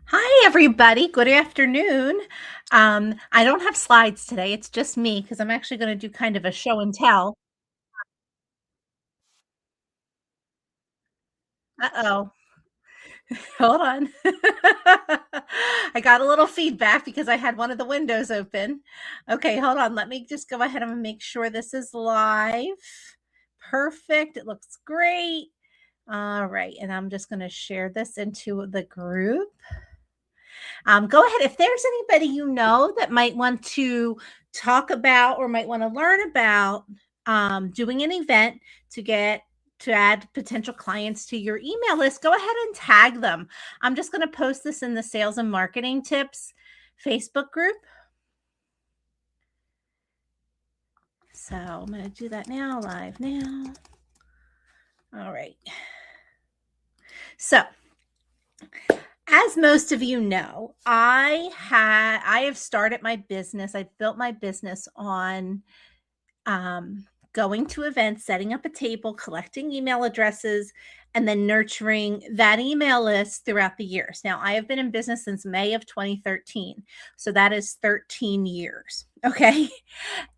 Hi, everybody. Good afternoon. I don't have slides today. It's just me because I'm actually going to do kind of a show and tell. Uh-oh. Hold on. I got a little feedback because I had one of the windows open. Okay, hold on. Let me just go ahead and make sure this is live. Perfect. It looks great. All right. And I'm just going to share this into the group. Go ahead. If there's anybody you know that might want to talk about or might want to learn about doing an event to get to add potential clients to your email list, go ahead and tag them. I'm just going to post this in the sales and marketing tips Facebook group. So I'm going to do that now, live now. All right. So as most of you know, I have started my business. I built my business on going to events, setting up a table, collecting email addresses, and then nurturing that email list throughout the years. Now, I have been in business since May of 2013. So that is 13 years. Okay.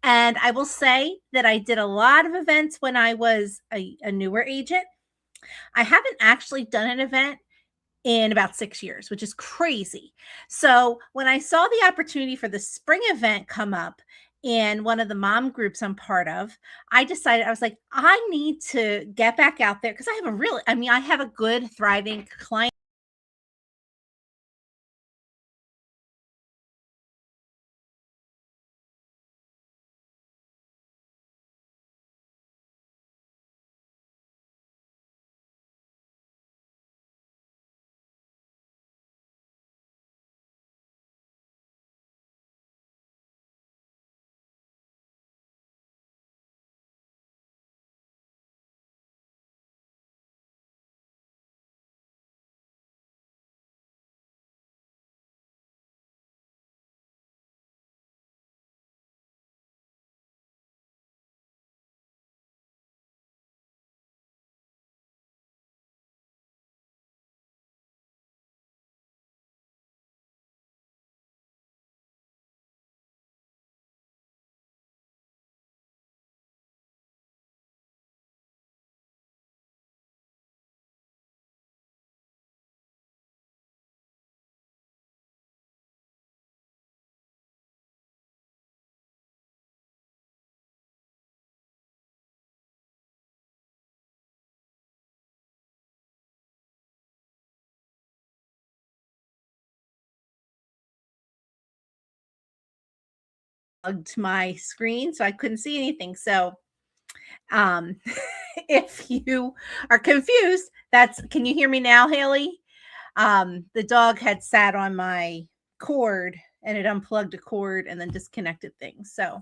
And I will say that I did a lot of events when I was a newer agent. I haven't actually done an event in about 6 years, which is crazy. So when I saw the opportunity for the spring event come up in one of the mom groups I'm part of, I decided, I was like, I need to get back out there because I have a really, I mean, I have a good, thriving client to my screen, so I couldn't see anything. So um if you are confused, that's can you hear me now, Haley? The dog had sat on my cord and it unplugged a cord and then disconnected things. So,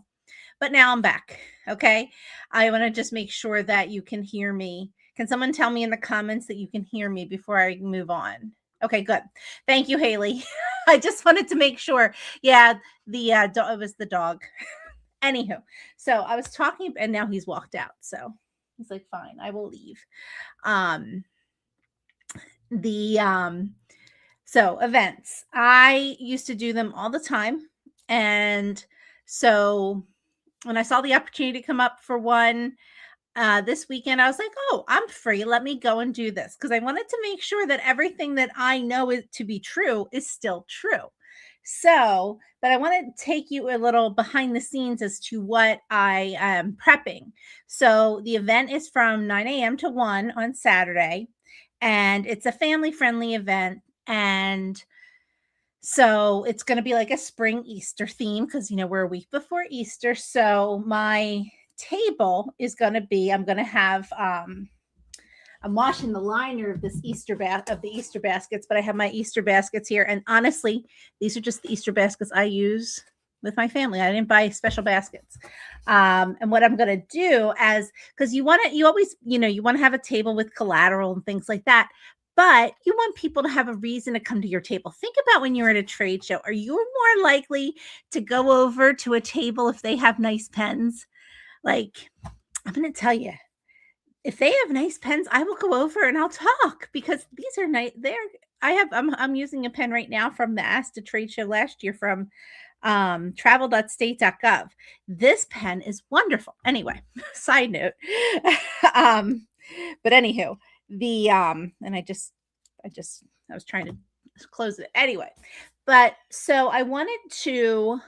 but now I'm back. Okay. I want to just make sure that you can hear me. Can someone tell me in the comments that you can hear me before I move on? Okay, good. Thank you, Haley. I just wanted to make sure. Yeah, the it was the dog. Anywho, so I was talking, and now he's walked out. So he's like, "Fine, I will leave." Um, the So events, I used to do them all the time. And so when I saw the opportunity come up for one this weekend, I was like, oh, I'm free. Let me go and do this. Because I wanted to make sure that everything that I know is to be true is still true. So, but I want to take you a little behind the scenes as to what I am prepping. So the event is from 9 a.m. to 1 on Saturday, and it's a family friendly event. And so it's going to be like a spring Easter theme because, we're a week before Easter. So my table is going to be, I'm going to have, I'm washing the liner of this of the Easter baskets, but I have my Easter baskets here. And honestly, these are just the Easter baskets I use with my family. I didn't buy special baskets. And what I'm going to do because you always, you want to have a table with collateral and things like that. But you want people to have a reason to come to your table. Think about when you're at a trade show. Are you more likely to go over to a table if they have nice pens? Like, I'm going to tell you, if they have nice pens, I will go over and I'll talk because these are nice. I'm using a pen right now from the ASTA trade show last year from travel.state.gov. This pen is wonderful. Anyway, side note. um, but anywho, and I was trying to close it anyway. But so I wanted to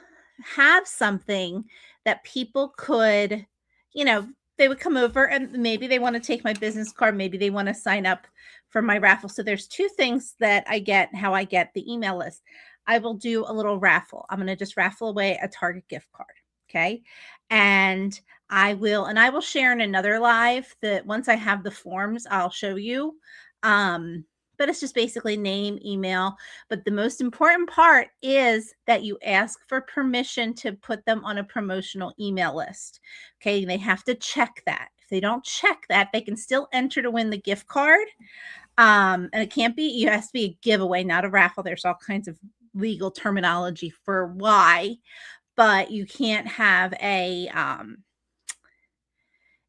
have something that people could, they would come over and maybe they want to take my business card, maybe they want to sign up for my raffle. So there's two things that I get, how I get the email list. I will do a little raffle. I'm going to just raffle away a Target gift card. Okay. And I will share in another live that once I have the forms, I'll show you. But it's just basically name, email. But the most important part is that you ask for permission to put them on a promotional email list. Okay. They have to check that. If they don't check that, they can still enter to win the gift card. And it has to be a giveaway, not a raffle. There's all kinds of legal terminology for why, but you can't have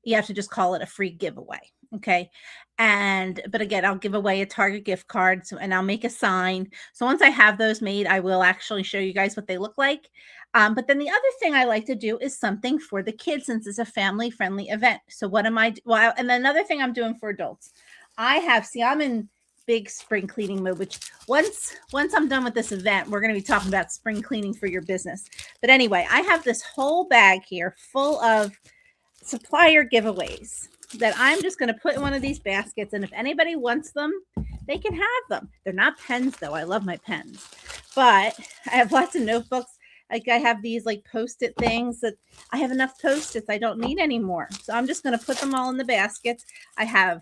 you have to just call it a free giveaway. Okay. But again, I'll give away a Target gift card. And I'll make a sign. So once I have those made, I will actually show you guys what they look like. But then the other thing I like to do is something for the kids, since it's a family friendly event. So what am I? Well, and another thing I'm doing for adults, I'm in big spring cleaning mode, which once I'm done with this event, we're going to be talking about spring cleaning for your business. But anyway, I have this whole bag here full of supplier giveaways that I'm just going to put in one of these baskets. And if anybody wants them, they can have them. They're not pens though. I love my pens, but I have lots of notebooks. Like I have these like Post-it things that I have enough Post-its. I don't need anymore. So I'm just going to put them all in the baskets. I have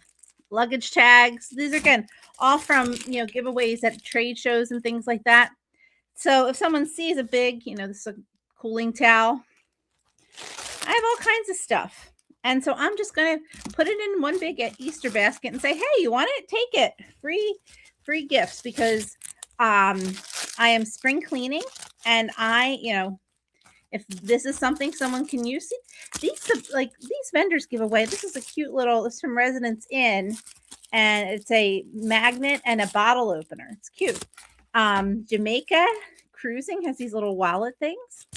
luggage tags. These are, again, all from, giveaways at trade shows and things like that. So if someone sees a big, this is a cooling towel, I have all kinds of stuff. And so I'm just going to put it in one big Easter basket and say, hey, you want it? Take it. Free gifts, because I am spring cleaning, and if this is something someone can use, these vendors give away. This is a cute this from Residence Inn, and it's a magnet and a bottle opener. It's cute. Jamaica Cruising has these little wallet things.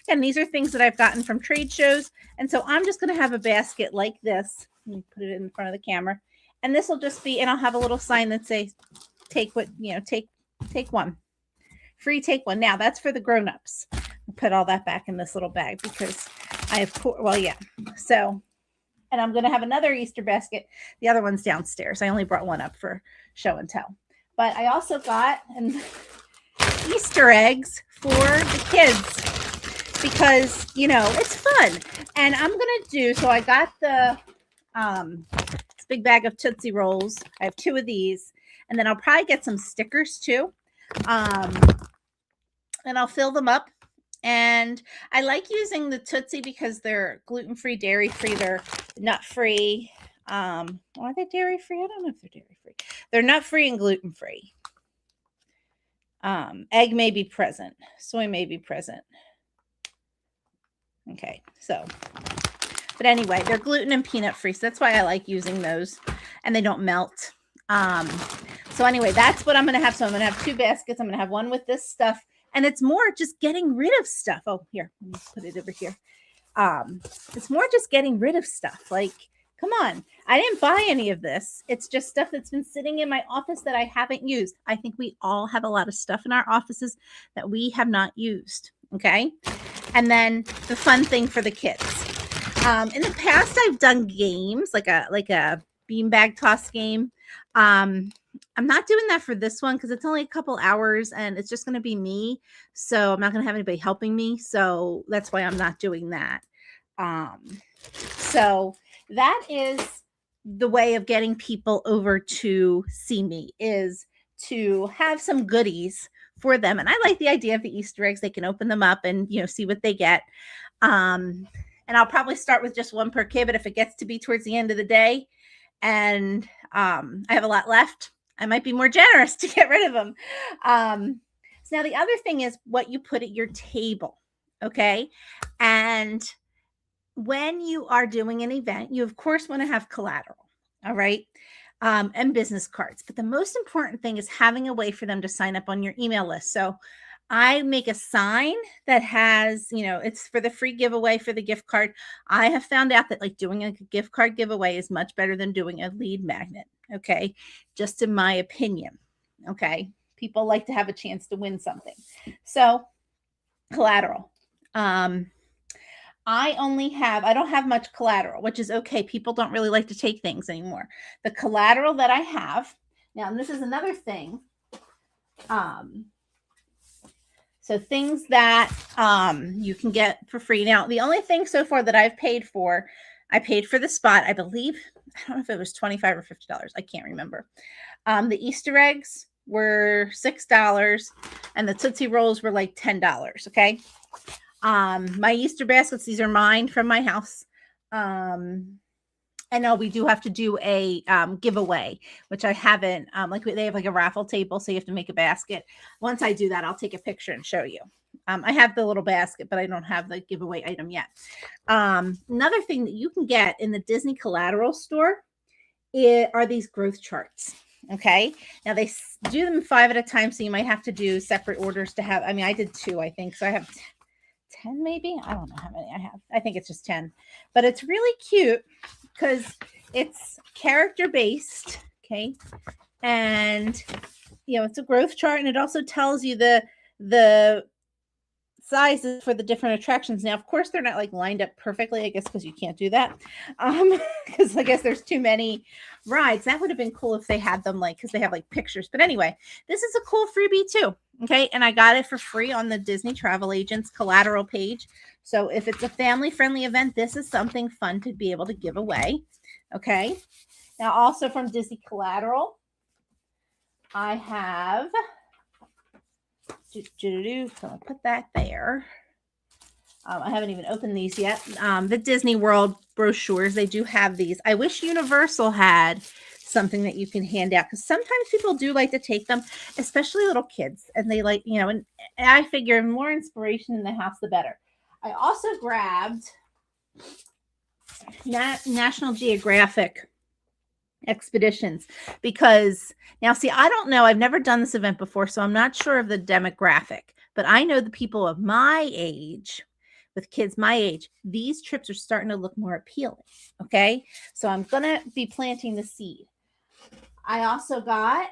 And these are things that I've gotten from trade shows. And so I'm just going to have a basket like this. Let me put it in front of the camera. And this will just be, and I'll have a little sign that says, take one. Free, take one. Now that's for the grown-ups. I'll put all that back in this little bag because I have, So, and I'm going to have another Easter basket. The other one's downstairs. I only brought one up for show and tell. But I also got Easter eggs for the kids, because, it's fun. And I'm going to do, so I got this big bag of Tootsie Rolls. I have 2 of these. And then I'll probably get some stickers too. And I'll fill them up. And I like using the Tootsie because they're gluten-free, dairy-free, they're nut-free. Are they dairy-free? I don't know if they're dairy-free. They're nut-free and gluten-free. Egg may be present. Soy may be present. Okay, but anyway, they're gluten and peanut free. So that's why I like using those, and they don't melt. So anyway, that's what I'm going to have. So I'm going to have 2 baskets. I'm going to have one with this stuff, and it's more just getting rid of stuff. Oh, here, let me put it over here. It's more just getting rid of stuff. Like, come on, I didn't buy any of this. It's just stuff that's been sitting in my office that I haven't used. I think we all have a lot of stuff in our offices that we have not used. Okay. And then the fun thing for the kids. In the past, I've done games like a beanbag toss game. I'm not doing that for this one because it's only a couple hours and it's just going to be me. So I'm not going to have anybody helping me. So that's why I'm not doing that. So that is the way of getting people over to see me, is to have some goodies for them. And I like the idea of the Easter eggs. They can open them up and, see what they get. And I'll probably start with just one per kid, but if it gets to be towards the end of the day and I have a lot left, I might be more generous to get rid of them. So now the other thing is what you put at your table. Okay. And when you are doing an event, you of course want to have collateral. All right. And business cards. But the most important thing is having a way for them to sign up on your email list. So I make a sign that has, it's for the free giveaway for the gift card. I have found out that like doing a gift card giveaway is much better than doing a lead magnet. Okay. Just in my opinion. Okay. People like to have a chance to win something. So collateral. I don't have much collateral, which is okay. People don't really like to take things anymore. The collateral that I have now, and this is another thing. So things that you can get for free. Now, the only thing so far that I've paid for, I paid for the spot. I believe, I don't know if it was $25 or $50. I can't remember. The Easter eggs were $6 and the Tootsie Rolls were like $10. Okay. My Easter baskets, these are mine from my house. And no, we do have to do a giveaway, which I haven't. Like they have like a raffle table, so you have to make a basket. Once I do that, I'll take a picture and show you. I have the little basket, but I don't have the giveaway item yet. Another thing that you can get in the Disney Collateral store are these growth charts. Okay. Now they do them 5 at a time, so you might have to do separate orders to have. I mean, I did 2, I think, so I have 10 maybe. I don't know how many I have. I think it's just 10, but it's really cute because it's character based. Okay. And it's a growth chart, and it also tells you the sizes for the different attractions. Now, of course, they're not like lined up perfectly, I guess, because you can't do that. Because I guess there's too many rides. That would have been cool if they had them because they have like pictures. But anyway, this is a cool freebie too. Okay. And I got it for free on the Disney Travel Agents collateral page. So if it's a family friendly event, this is something fun to be able to give away. Okay. Now, also from Disney Collateral, I have, so I'll put that there. I haven't even opened these yet. The Disney World brochures, they do have these. I wish Universal had something that you can hand out, because sometimes people do like to take them, especially little kids, and they like, and I figure more inspiration in the house, the better. I also grabbed National Geographic expeditions, because now, see, I don't know, I've never done this event before, so I'm not sure of the demographic, but I know the people of my age, with kids my age, these trips are starting to look more appealing. Okay, so I'm gonna be planting the seed. I also got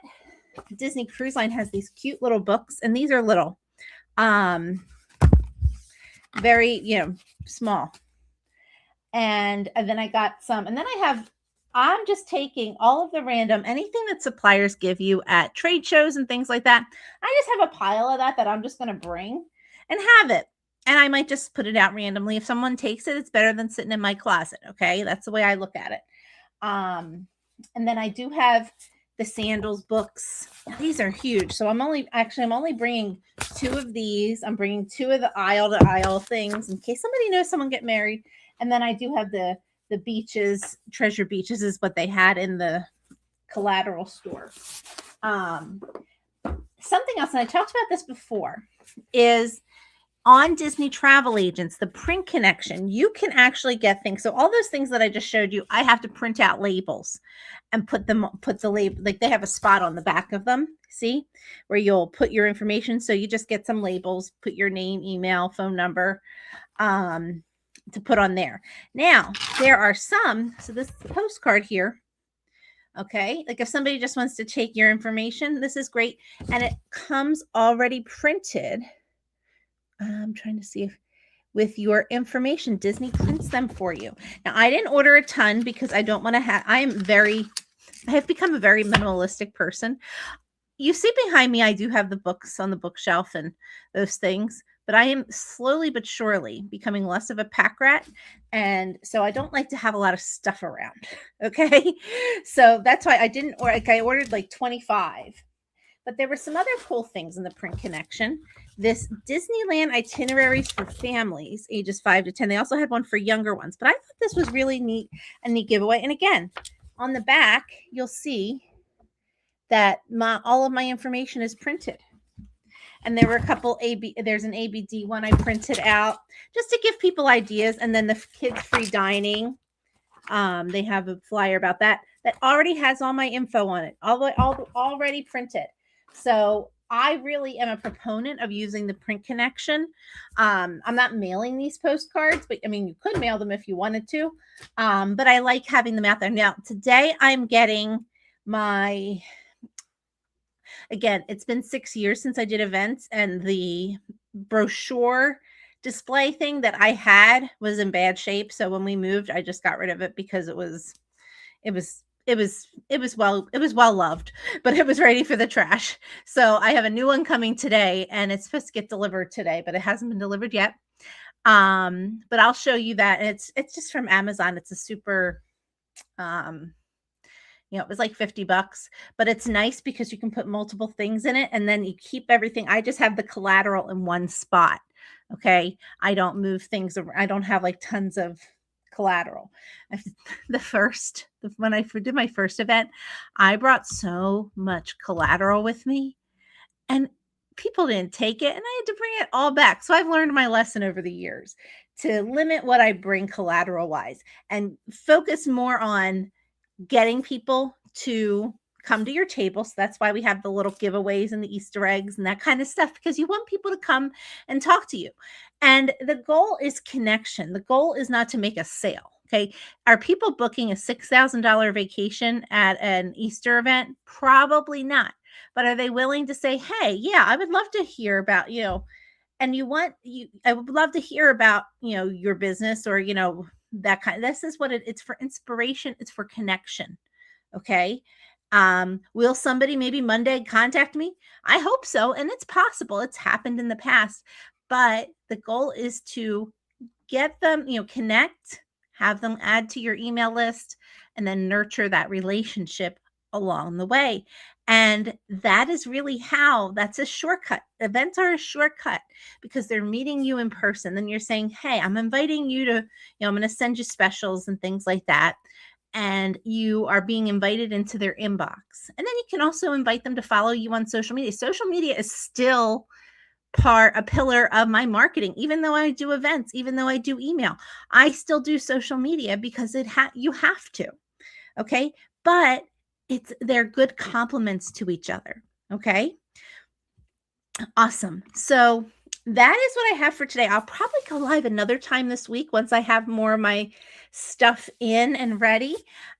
Disney Cruise Line has these cute little books, and these are little, very small, and then I got some, and then I'm just taking all of the random, anything that suppliers give you at trade shows and things like that. I just have a pile of that I'm just going to bring and have it. And I might just put it out randomly. If someone takes it, it's better than sitting in my closet. Okay. That's the way I look at it. And then I do have the sandals books. These are huge. So I'm only bringing 2 of these. I'm bringing 2 of the aisle to aisle things in case somebody knows someone get married. And then I do have the beaches, Treasure Beaches is what they had in the collateral store. Something else, and I talked about this before, is on Disney Travel Agents, the print connection, you can actually get things. So all those things that I just showed you, I have to print out labels and put the label, like they have a spot on the back of them, see, where you'll put your information. So you just get some labels, put your name, email, phone number, to put on there. Now, there are some, so this postcard here, okay, like if somebody just wants to take your information, this is great. And it comes already printed. I'm trying to see if with your information, Disney prints them for you. Now, I didn't order a ton because I don't want to have, I have become a very minimalistic person. You see behind me, I do have the books on the bookshelf and those things, but I am slowly but surely becoming less of a pack rat. And so I don't like to have a lot of stuff around. Okay. So that's why I didn't order, like I ordered like 25, but there were some other cool things in the print connection. This Disneyland itineraries for families ages 5 to 10. They also had one for younger ones, but I thought this was really neat, a neat giveaway. And again, on the back, you'll see that all of my information is printed. And there were a couple there's an ABD one I printed out just to give people ideas. And then the kids free dining. They have a flyer about that already has all my info on it, all already printed. So I really am a proponent of using the print connection. I'm not mailing these postcards, but I mean, you could mail them if you wanted to. But I like having them out there. Now, today I'm getting again, it's been 6 years since I did events, and the brochure display thing that I had was in bad shape. So when we moved, I just got rid of it because it was well loved, but it was ready for the trash. So I have a new one coming today, and it's supposed to get delivered today, but it hasn't been delivered yet. But I'll show you that. And it's just from Amazon. It's a super, it was like $50, but it's nice because you can put multiple things in it, and then you keep everything. I just have the collateral in one spot. Okay. I don't move things around. I don't have like tons of collateral. When I did my first event, I brought so much collateral with me, and people didn't take it, and I had to bring it all back. So I've learned my lesson over the years to limit what I bring collateral wise and focus more on getting people to come to your table. So that's why we have the little giveaways and the Easter eggs and that kind of stuff, because you want people to come and talk to you. And the goal is connection. The goal is not to make a sale. Okay. Are people booking a $6,000 vacation at an Easter event? Probably not. But are they willing to say, hey, yeah, I would love to hear about, and I would love to hear about, your business, or, that kind of, this is what it's for inspiration. It's for connection. Okay. Will somebody maybe Monday contact me? I hope so. And it's possible. It's happened in the past, but the goal is to get them, connect, have them add to your email list, and then nurture that relationship along the way. And that is really that's a shortcut. Events are a shortcut because they're meeting you in person. Then you're saying, hey, I'm inviting you to, I'm going to send you specials and things like that. And you are being invited into their inbox. And then you can also invite them to follow you on social media. Social media is still a pillar of my marketing. Even though I do events, even though I do email, I still do social media because you have to. Okay. But they're good complements to each other. Okay. Awesome. So that is what I have for today. I'll probably go live another time this week once I have more of my stuff in and ready.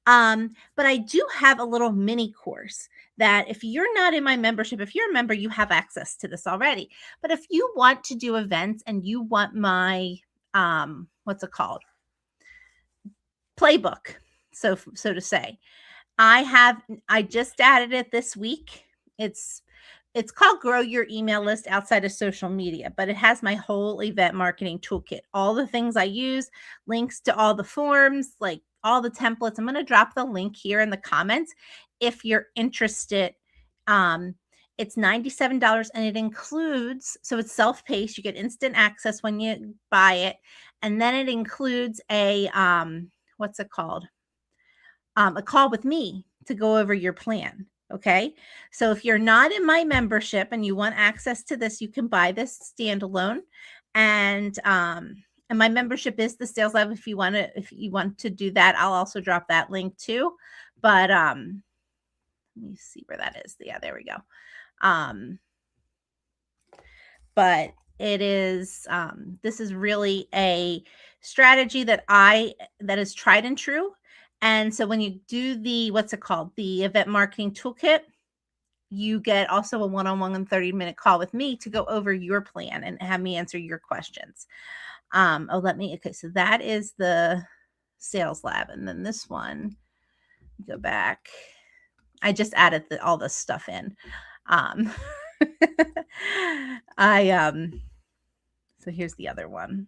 But I do have a little mini course that if you're not in my membership, if you're a member, you have access to this already. But if you want to do events and you want my, what's it called? Playbook. So to say, I just added it this week. It's called Grow Your Email List Outside of Social Media, but it has my whole event marketing toolkit, all the things I use, links to all the forms, like all the templates. I'm going to drop the link here in the comments if you're interested. It's $97 and it includes, so it's self-paced. You get instant access when you buy it. And then it includes a, what's it called? A call with me to go over your plan. Okay. So if you're not in my membership and you want access to this, you can buy this standalone. And my membership is the Sales Lab. If you want to do that, I'll also drop that link too. But let me see where that is. Yeah, there we go. But it is, this is really a strategy that is tried and true. And so when you do the, what's it called? The event marketing toolkit, you get also a one-on-one and 30-minute call with me to go over your plan and have me answer your questions. Okay. So that is the Sales Lab. And then this one, go back. I just added all this stuff in. So here's the other one.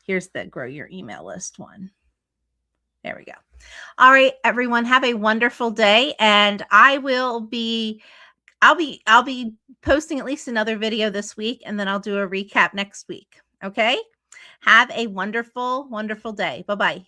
Here's the Grow Your Email List one. There we go. All right, everyone, have a wonderful day. And I'll be posting at least another video this week, and then I'll do a recap next week. Okay. Have a wonderful, wonderful day. Bye-bye.